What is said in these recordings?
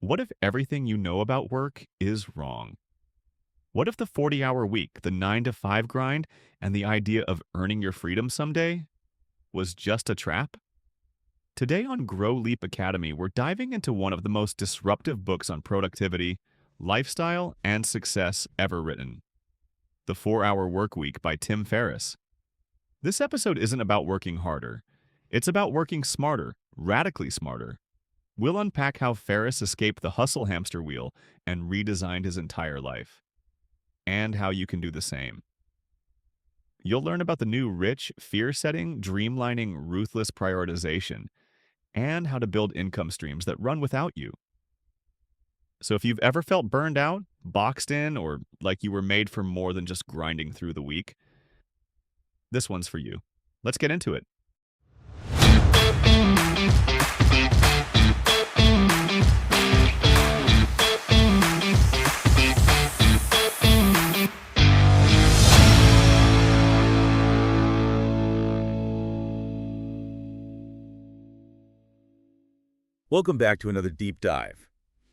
What if everything you know about work is wrong? What if the 40-hour week, the 9 to 5 grind, and the idea of earning your freedom someday was just a trap? Today on Grow Leap Academy, we're diving into one of the most disruptive books on productivity, lifestyle, and success ever written, The 4-Hour Workweek by Tim Ferriss. This episode isn't about working harder. It's about working smarter, radically smarter. We'll unpack how Ferriss escaped the hustle hamster wheel and redesigned his entire life, and how you can do the same. You'll learn about the new rich, fear-setting, dreamlining, ruthless prioritization, and how to build income streams that run without you. So if you've ever felt burned out, boxed in, or like you were made for more than just grinding through the week, this one's for you. Let's get into it. Welcome back to another deep dive.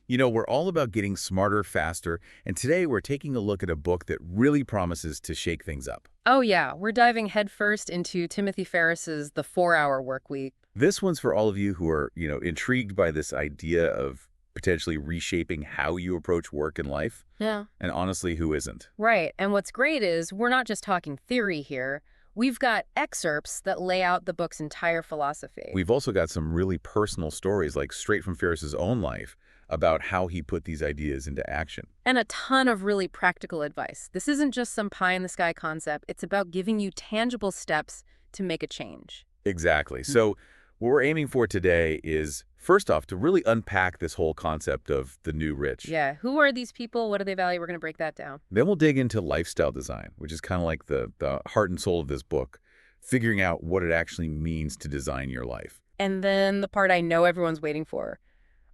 You know, we're all about getting smarter, faster, and today we're taking a look at a book that really promises to shake things up. Oh yeah, we're diving headfirst into Timothy Ferriss's The 4-Hour Workweek. This one's for all of you who are, intrigued by this idea of potentially reshaping how you approach work and life. Yeah. And honestly, who isn't? Right, and what's great is we're not just talking theory here. We've got excerpts that lay out the book's entire philosophy. We've also got some really personal stories, like straight from Ferriss's own life, about how he put these ideas into action. And a ton of really practical advice. This isn't just some pie-in-the-sky concept. It's about giving you tangible steps to make a change. Exactly. So what we're aiming for today is, first off, to really unpack this whole concept of the new rich. Yeah, who are these people? What do they value? We're going to break that down. Then we'll dig into lifestyle design, which is kind of like the heart and soul of this book, figuring out what it actually means to design your life. And then the part I know everyone's waiting for.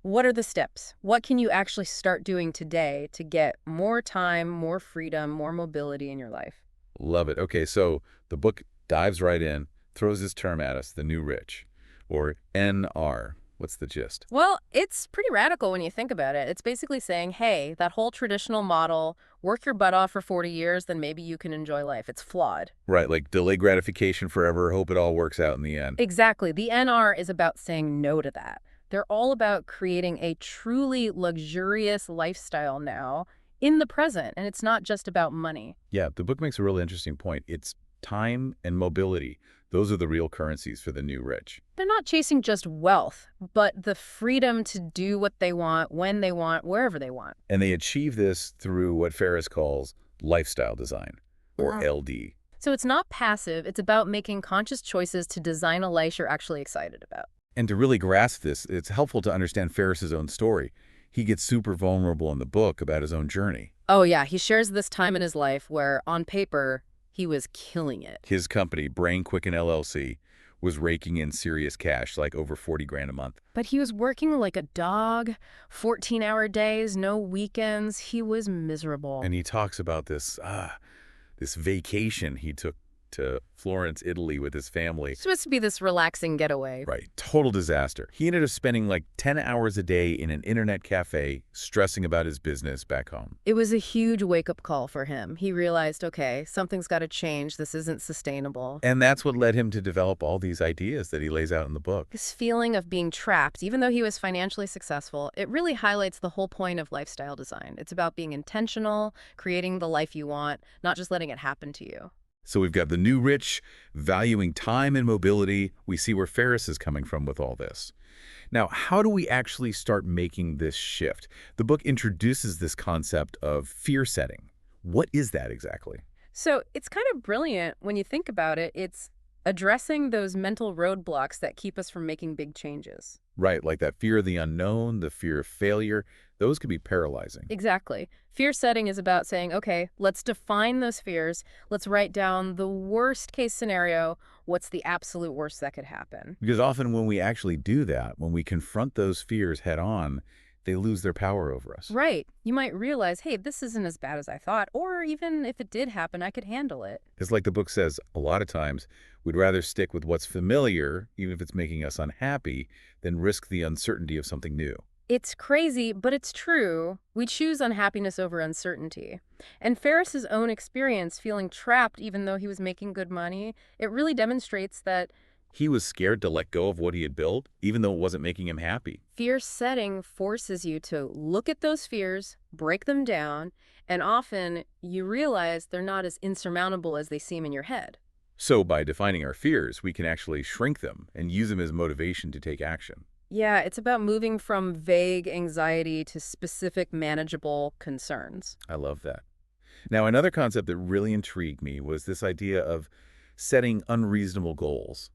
What are the steps? What can you actually start doing today to get more time, more freedom, more mobility in your life? Love it. Okay, so the book dives right in, throws this term at us, the new rich, or NR. What's the gist? Well, it's pretty radical when you think about it. It's basically saying, hey, that whole traditional model, work your butt off for 40 years, then maybe you can enjoy life. It's flawed. Right, like delay gratification forever, hope it all works out in the end. Exactly. The NR is about saying no to that. They're all about creating a truly luxurious lifestyle now in the present, and it's not just about money. Yeah, the book makes a really interesting point. It's time and mobility. Those are the real currencies for the new rich. They're not chasing just wealth, but the freedom to do what they want, when they want, wherever they want. And they achieve this through what Ferriss calls lifestyle design, or Wow. LD. So it's not passive, it's about making conscious choices to design a life you're actually excited about. And to really grasp this, it's helpful to understand Ferriss's own story. He gets super vulnerable in the book about his own journey. Oh yeah, he shares this time in his life where, on paper, he was killing it. His company, Brain Quicken LLC, was raking in serious cash, like over 40 grand a month. But he was working like a dog, 14-hour days, no weekends. He was miserable. And he talks about this vacation he took to Florence, Italy with his family. It's supposed to be this relaxing getaway. Right. Total disaster. He ended up spending like 10 hours a day in an internet cafe, stressing about his business back home. It was a huge wake-up call for him. He realized, okay, something's got to change. This isn't sustainable. And that's what led him to develop all these ideas that he lays out in the book. This feeling of being trapped, even though he was financially successful, it really highlights the whole point of lifestyle design. It's about being intentional, creating the life you want, not just letting it happen to you. So we've got the new rich, valuing time and mobility. We see where Ferriss is coming from with all this. Now, how do we actually start making this shift? The book introduces this concept of fear setting. What is that exactly? So it's kind of brilliant when you think about it. It's addressing those mental roadblocks that keep us from making big changes. Right, like that fear of the unknown, the fear of failure. Those can be paralyzing. Exactly. Fear setting is about saying, okay, let's define those fears. Let's write down the worst case scenario. What's the absolute worst that could happen? Because often when we actually do that, when we confront those fears head on, they lose their power over us. Right. You might realize, hey, this isn't as bad as I thought, or even if it did happen, I could handle it. It's like the book says, a lot of times, we'd rather stick with what's familiar, even if it's making us unhappy, than risk the uncertainty of something new. It's crazy, but it's true. We choose unhappiness over uncertainty. And Ferriss's own experience feeling trapped even though he was making good money, it really demonstrates that He was scared to let go of what he had built, even though it wasn't making him happy. fear setting forces you to look at those fears, break them down, and often you realize they're not as insurmountable as they seem in your head. So by defining our fears, we can actually shrink them and use them as motivation to take action. Yeah, it's about moving from vague anxiety to specific manageable concerns. I love that. Now, another concept that really intrigued me was this idea of setting unreasonable goals.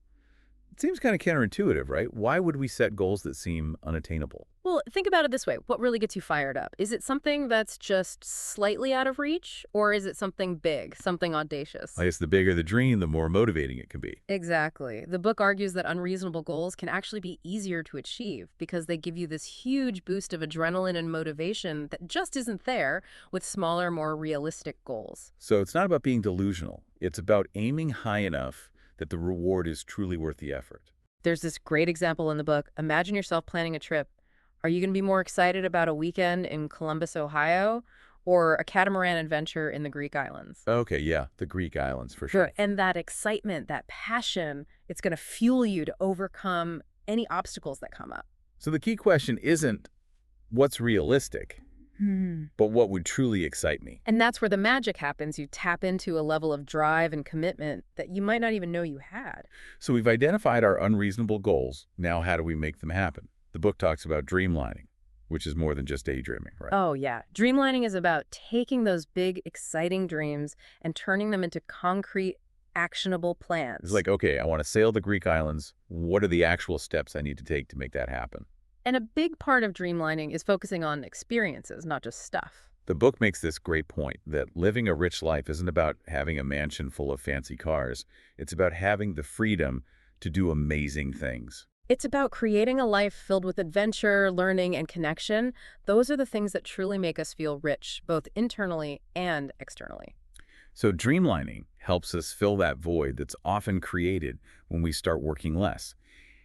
It seems kind of counterintuitive, right? Why would we set goals that seem unattainable? Well, think about it this way. What really gets you fired up? Is it something that's just slightly out of reach, or is it something big, something audacious? I guess the bigger the dream, the more motivating it can be. Exactly. The book argues that unreasonable goals can actually be easier to achieve because they give you this huge boost of adrenaline and motivation that just isn't there with smaller, more realistic goals. So it's not about being delusional. It's about aiming high enough that the reward is truly worth the effort. There's this great example in the book. Imagine yourself planning a trip. Are you going to be more excited about a weekend in Columbus, Ohio, or a catamaran adventure in the Greek islands? Okay, yeah, the Greek islands for sure. And that excitement, that passion, it's going to fuel you to overcome any obstacles that come up. So the key question isn't what's realistic, but what would truly excite me. And that's where the magic happens. You tap into a level of drive and commitment that you might not even know you had. So we've identified our unreasonable goals. Now how do we make them happen? The book talks about dreamlining, which is more than just daydreaming, right? Oh, yeah. Dreamlining is about taking those big, exciting dreams and turning them into concrete, actionable plans. It's like, okay, I want to sail the Greek islands. What are the actual steps I need to take to make that happen? And a big part of dreamlining is focusing on experiences, not just stuff. The book makes this great point that living a rich life isn't about having a mansion full of fancy cars. It's about having the freedom to do amazing things. It's about creating a life filled with adventure, learning, and connection. Those are the things that truly make us feel rich, both internally and externally. So dreamlining helps us fill that void that's often created when we start working less.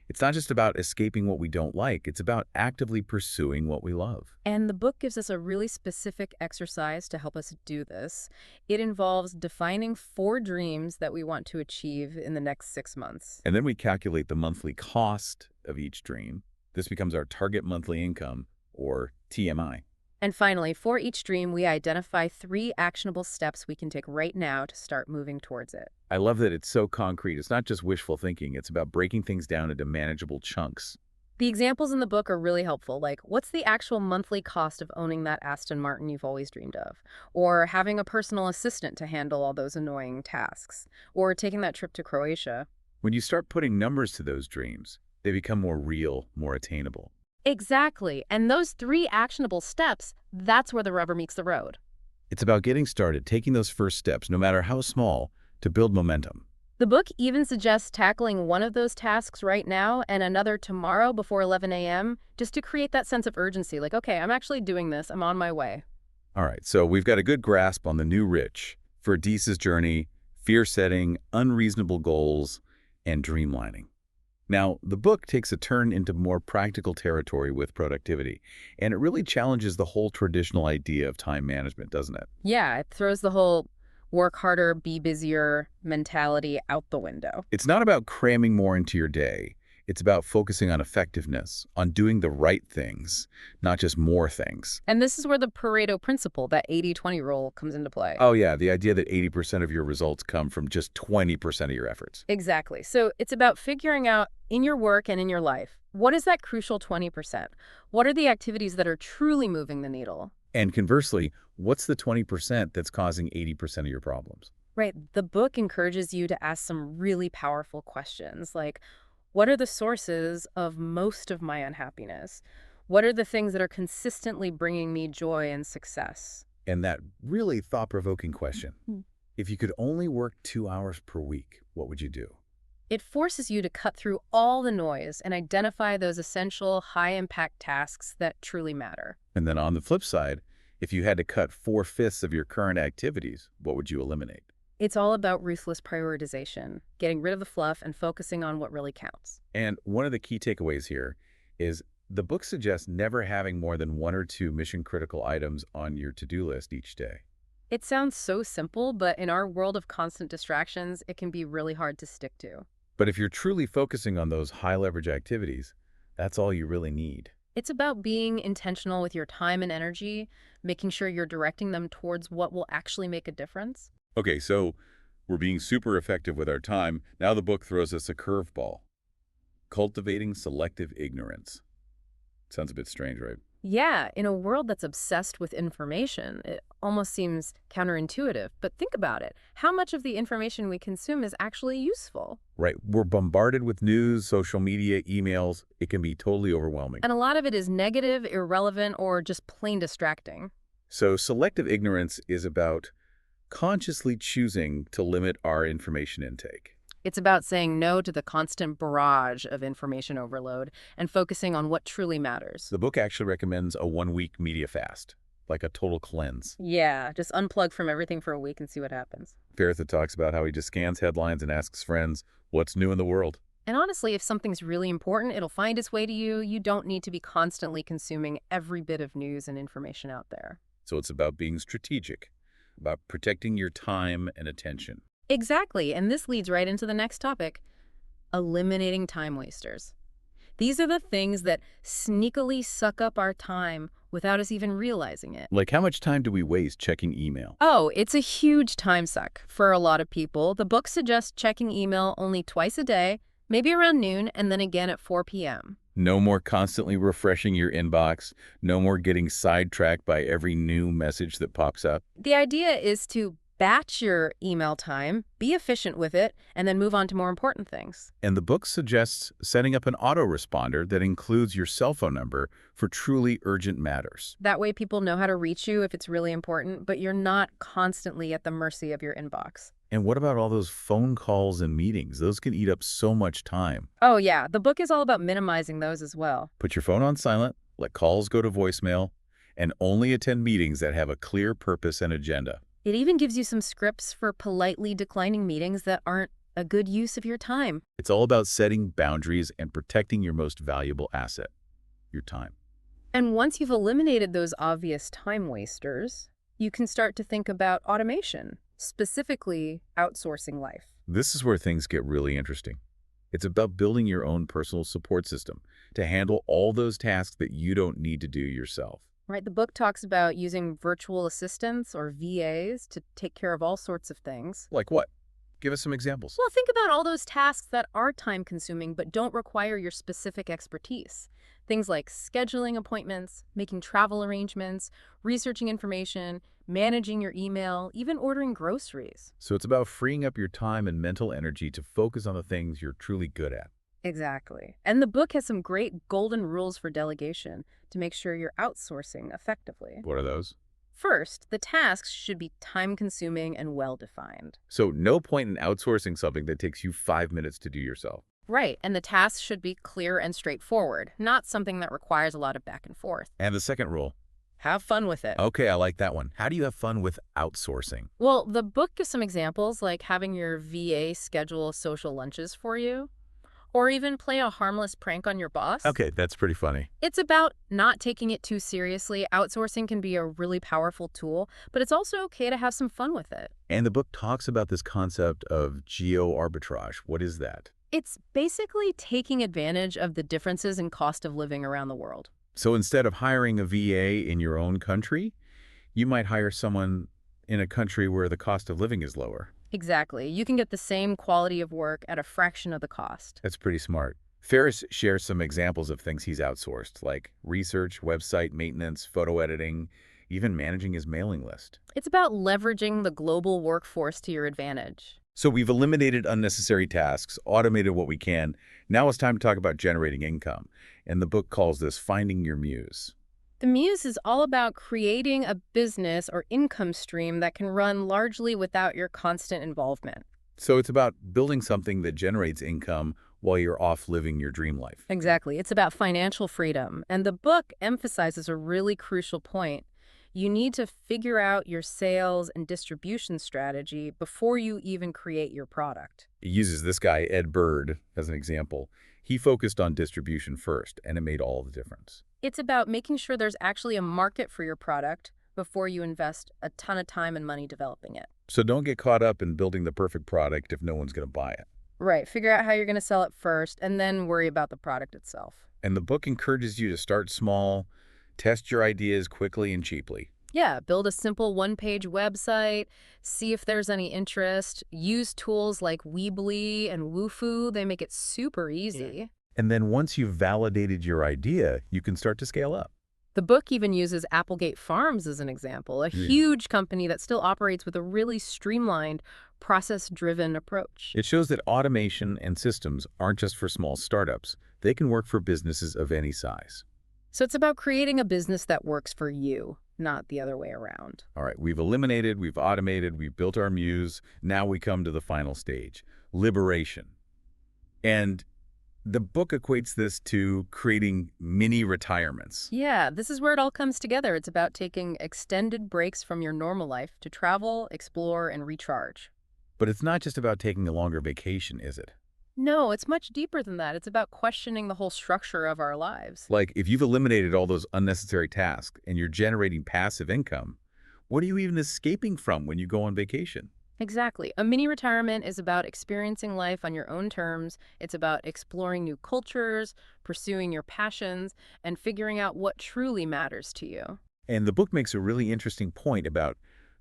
It's not just about escaping what we don't like. It's about actively pursuing what we love. And the book gives us a really specific exercise to help us do this. It involves defining 4 dreams that we want to achieve in the next 6 months. And then we calculate the monthly cost of each dream. This becomes our target monthly income, or TMI. And finally, for each dream, we identify 3 actionable steps we can take right now to start moving towards it. I love that it's so concrete. It's not just wishful thinking. It's about breaking things down into manageable chunks. The examples in the book are really helpful, like what's the actual monthly cost of owning that Aston Martin you've always dreamed of? Or having a personal assistant to handle all those annoying tasks? Or taking that trip to Croatia? When you start putting numbers to those dreams, they become more real, more attainable. Exactly. And those 3 actionable steps, that's where the rubber meets the road. It's about getting started, taking those first steps, no matter how small, to build momentum. The book even suggests tackling one of those tasks right now and another tomorrow before 11 a.m. just to create that sense of urgency. Like, okay, I'm actually doing this. I'm on my way. All right, so we've got a good grasp on the new rich for Adisa's journey, fear setting, unreasonable goals, and dreamlining. Now, the book takes a turn into more practical territory with productivity, and it really challenges the whole traditional idea of time management, doesn't it? Yeah, it throws the whole work harder, be busier mentality out the window. It's not about cramming more into your day. It's about focusing on effectiveness, on doing the right things, not just more things. And this is where the Pareto principle, that 80-20 rule, comes into play. Oh yeah, the idea that 80% of your results come from just 20% of your efforts. Exactly. So it's about figuring out in your work and in your life, what is that crucial 20%? What are the activities that are truly moving the needle? And conversely, what's the 20% that's causing 80% of your problems? Right. The book encourages you to ask some really powerful questions like, what are the sources of most of my unhappiness? What are the things that are consistently bringing me joy and success? And that really thought-provoking question, if you could only work 2 hours per week, what would you do? It forces you to cut through all the noise and identify those essential, high-impact tasks that truly matter. And then on the flip side, if you had to cut 4/5 of your current activities, what would you eliminate? It's all about ruthless prioritization, getting rid of the fluff and focusing on what really counts. And one of the key takeaways here is The book suggests never having more than one or two mission-critical items on your to-do list each day. It sounds so simple, but in our world of constant distractions, it can be really hard to stick to. But if you're truly focusing on those high-leverage activities, that's all you really need. It's about being intentional with your time and energy, making sure you're directing them towards what will actually make a difference. Okay, so we're being super effective with our time. Now the book throws us a curveball. Cultivating selective ignorance. Sounds a bit strange, right? Yeah, in a world that's obsessed with information, it almost seems counterintuitive. But think about it. How much of the information we consume is actually useful? Right. We're bombarded with news, social media, emails. It can be totally overwhelming. And a lot of it is negative, irrelevant, or just plain distracting. So selective ignorance is about consciously choosing to limit our information intake. It's about saying no to the constant barrage of information overload and focusing on what truly matters. The book actually recommends a 1-week media fast, like a total cleanse. Yeah, just unplug from everything for a week and see what happens. Ferriss talks about how he just scans headlines and asks friends, what's new in the world? And honestly, if something's really important, it'll find its way to you. You don't need to be constantly consuming every bit of news and information out there. So it's about being strategic, about protecting your time and attention. Exactly, and this leads right into the next topic, eliminating time wasters. These are the things that sneakily suck up our time without us even realizing it. Like, how much time do we waste checking email? Oh, it's a huge time suck for a lot of people. The book suggests checking email only twice a day, maybe around noon, and then again at 4 p.m. No more constantly refreshing your inbox. No more getting sidetracked by every new message that pops up. The idea is to batch your email time, be efficient with it, and then move on to more important things. And the book suggests setting up an autoresponder that includes your cell phone number for truly urgent matters. That way people know how to reach you if it's really important, but you're not constantly at the mercy of your inbox. And what about all those phone calls and meetings? Those can eat up so much time. Oh yeah, the book is all about minimizing those as well. Put your phone on silent, let calls go to voicemail, and only attend meetings that have a clear purpose and agenda. It even gives you some scripts for politely declining meetings that aren't a good use of your time. It's all about setting boundaries and protecting your most valuable asset, your time. And once you've eliminated those obvious time wasters, you can start to think about automation, specifically outsourcing life. This is where things get really interesting. It's about building your own personal support system to handle all those tasks that you don't need to do yourself. Right, the book talks about using virtual assistants or VAs to take care of all sorts of things. Like what? Give us some examples. Well, think about all those tasks that are time-consuming but don't require your specific expertise. Things like scheduling appointments, making travel arrangements, researching information, managing your email, even ordering groceries. So it's about freeing up your time and mental energy to focus on the things you're truly good at. Exactly. And the book has some great golden rules for delegation to make sure you're outsourcing effectively. What are those? First, the tasks should be time-consuming and well-defined. So no point in outsourcing something that takes you 5 minutes to do yourself. Right, and the tasks should be clear and straightforward, not something that requires a lot of back and forth. And the second rule. Have fun with it. Okay, I like that one. How do you have fun with outsourcing? Well, the book gives some examples, like having your VA schedule social lunches for you, or even play a harmless prank on your boss. Okay, that's pretty funny. It's about not taking it too seriously. Outsourcing can be a really powerful tool, but it's also okay to have some fun with it. And the book talks about this concept of geoarbitrage. What is that? It's basically taking advantage of the differences in cost of living around the world. So instead of hiring a VA in your own country, you might hire someone in a country where the cost of living is lower. Exactly. You can get the same quality of work at a fraction of the cost. That's pretty smart. Ferriss shares some examples of things he's outsourced, like research, website maintenance, photo editing, even managing his mailing list. It's about leveraging the global workforce to your advantage. So we've eliminated unnecessary tasks, automated what we can. Now it's time to talk about generating income. And the book calls this Finding Your Muse. The Muse is all about creating a business or income stream that can run largely without your constant involvement. So it's about building something that generates income while you're off living your dream life. Exactly. It's about financial freedom. And the book emphasizes a really crucial point. You need to figure out your sales and distribution strategy before you even create your product. He uses this guy, Ed Bird, as an example. He focused on distribution first, and it made all the difference. It's about making sure there's actually a market for your product before you invest a ton of time and money developing it. So don't get caught up in building the perfect product if no one's going to buy it. Right. Figure out how you're going to sell it first and then worry about the product itself. And the book encourages you to start small, test your ideas quickly and cheaply. Yeah, build a simple one-page website, see if there's any interest, use tools like Weebly and Woofu. They make it super easy. And then once you've validated your idea, you can start to scale up. The book even uses Applegate Farms as an example, a huge company that still operates with a really streamlined, process-driven approach. It shows that automation and systems aren't just for small startups. They can work for businesses of any size. So it's about creating a business that works for you, not the other way around. All right, we've eliminated, we've automated, we've built our Muse. Now we come to the final stage, liberation. And the book equates this to creating mini retirements. Yeah, this is where it all comes together. It's about taking extended breaks from your normal life to travel, explore, and recharge. But it's not just about taking a longer vacation, is it? No, it's much deeper than that. It's about questioning the whole structure of our lives. Like, if you've eliminated all those unnecessary tasks and you're generating passive income, what are you even escaping from when you go on vacation? Exactly. A mini retirement is about experiencing life on your own terms. It's about exploring new cultures, pursuing your passions, and figuring out what truly matters to you. And the book makes a really interesting point about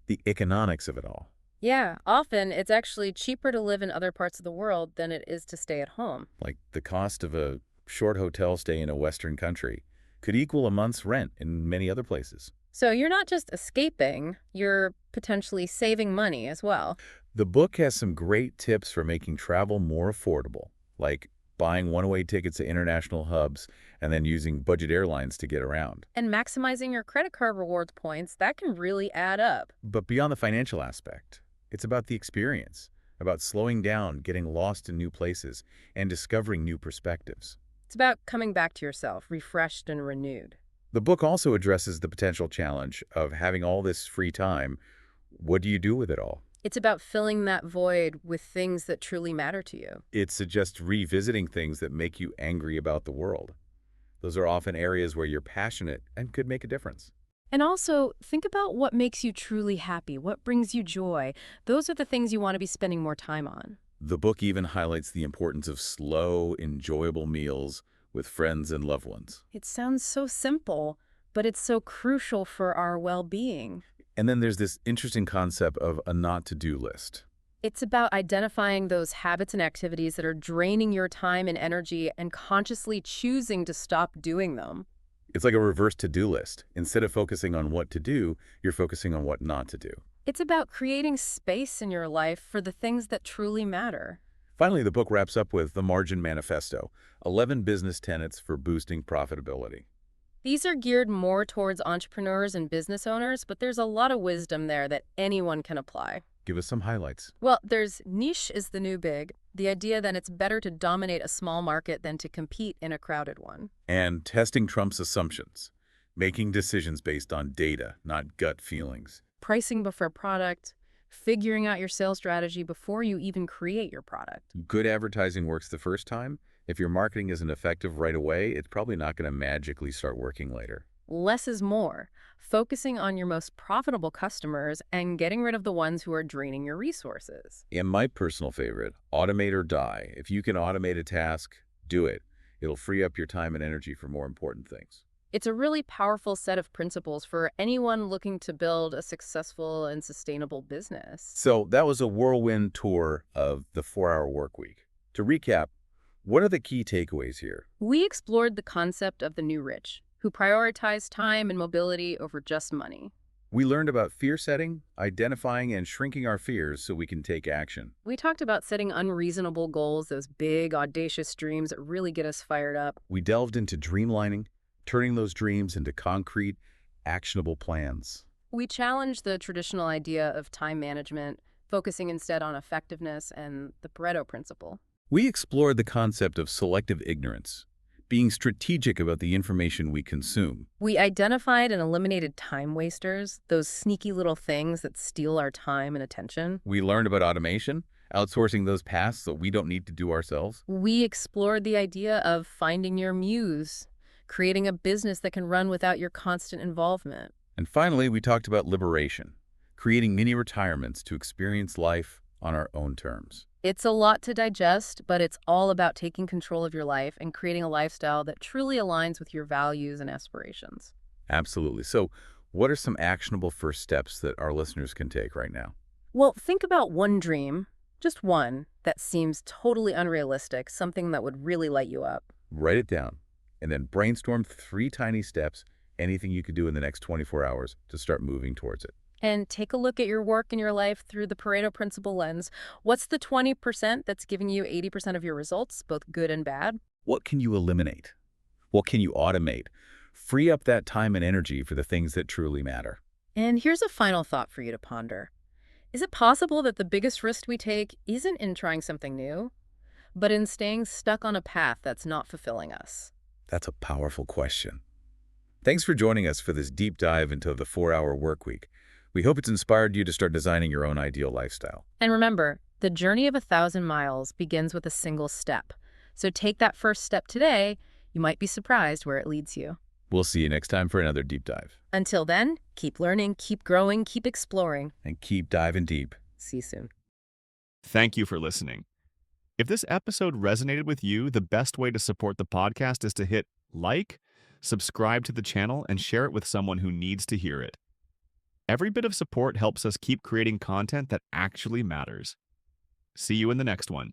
the economics of it all. Yeah, often it's actually cheaper to live in other parts of the world than it is to stay at home. Like, the cost of a short hotel stay in a Western country could equal a month's rent in many other places. So you're not just escaping, you're potentially saving money as well. The book has some great tips for making travel more affordable, like buying one-way tickets to international hubs and then using budget airlines to get around. And maximizing your credit card rewards points, that can really add up. But beyond the financial aspect, it's about the experience, about slowing down, getting lost in new places, and discovering new perspectives. It's about coming back to yourself, refreshed and renewed. The book also addresses the potential challenge of having all this free time. What do you do with it all? It's about filling that void with things that truly matter to you. It suggests revisiting things that make you angry about the world. Those are often areas where you're passionate and could make a difference. And also, think about what makes you truly happy, what brings you joy. Those are the things you want to be spending more time on. The book even highlights the importance of slow, enjoyable meals with friends and loved ones. It sounds so simple, but it's so crucial for our well-being. And then there's this interesting concept of a not-to-do list. It's about identifying those habits and activities that are draining your time and energy and consciously choosing to stop doing them. It's like a reverse to-do list. Instead of focusing on what to do, you're focusing on what not to do. It's about creating space in your life for the things that truly matter. Finally, the book wraps up with the Margin Manifesto, 11 business tenets for boosting profitability. These are geared more towards entrepreneurs and business owners, but there's a lot of wisdom there that anyone can apply. Give us some highlights. Well, there's niche is the new big, the idea that it's better to dominate a small market than to compete in a crowded one. And testing Trump's assumptions, making decisions based on data, not gut feelings. Pricing before product, figuring out your sales strategy before you even create your product. Good advertising works the first time. If your marketing isn't effective right away, it's probably not going to magically start working later. Less is more, focusing on your most profitable customers and getting rid of the ones who are draining your resources. And my personal favorite, automate or die. If you can automate a task, do it. It'll free up your time and energy for more important things. It's a really powerful set of principles for anyone looking to build a successful and sustainable business. So that was a whirlwind tour of the 4-Hour Workweek. To recap, what are the key takeaways here? We explored the concept of the new rich, who prioritize time and mobility over just money. We learned about fear setting, identifying and shrinking our fears so we can take action. We talked about setting unreasonable goals, those big, audacious dreams that really get us fired up. We delved into dreamlining, turning those dreams into concrete, actionable plans. We challenged the traditional idea of time management, focusing instead on effectiveness and the Pareto principle. We explored the concept of selective ignorance, being strategic about the information we consume. We identified and eliminated time wasters, those sneaky little things that steal our time and attention. We learned about automation, outsourcing those tasks that we don't need to do ourselves. We explored the idea of finding your muse, creating a business that can run without your constant involvement. And finally, we talked about liberation, creating mini retirements to experience life on our own terms. It's a lot to digest, but it's all about taking control of your life and creating a lifestyle that truly aligns with your values and aspirations. Absolutely. So, what are some actionable first steps that our listeners can take right now? Well, think about one dream, just one, that seems totally unrealistic, something that would really light you up. Write it down, and then brainstorm 3 tiny steps, anything you could do in the next 24 hours to start moving towards it. And take a look at your work and your life through the Pareto principle lens. What's the 20% that's giving you 80% of your results, both good and bad? What can you eliminate? What can you automate? Free up that time and energy for the things that truly matter. And here's a final thought for you to ponder. Is it possible that the biggest risk we take isn't in trying something new, but in staying stuck on a path that's not fulfilling us? That's a powerful question. Thanks for joining us for this deep dive into the 4-Hour Workweek. We hope it's inspired you to start designing your own ideal lifestyle. And remember, the journey of 1,000 miles begins with a single step. So take that first step today. You might be surprised where it leads you. We'll see you next time for another deep dive. Until then, keep learning, keep growing, keep exploring. And keep diving deep. See you soon. Thank you for listening. If this episode resonated with you, the best way to support the podcast is to hit like, subscribe to the channel, and share it with someone who needs to hear it. Every bit of support helps us keep creating content that actually matters. See you in the next one.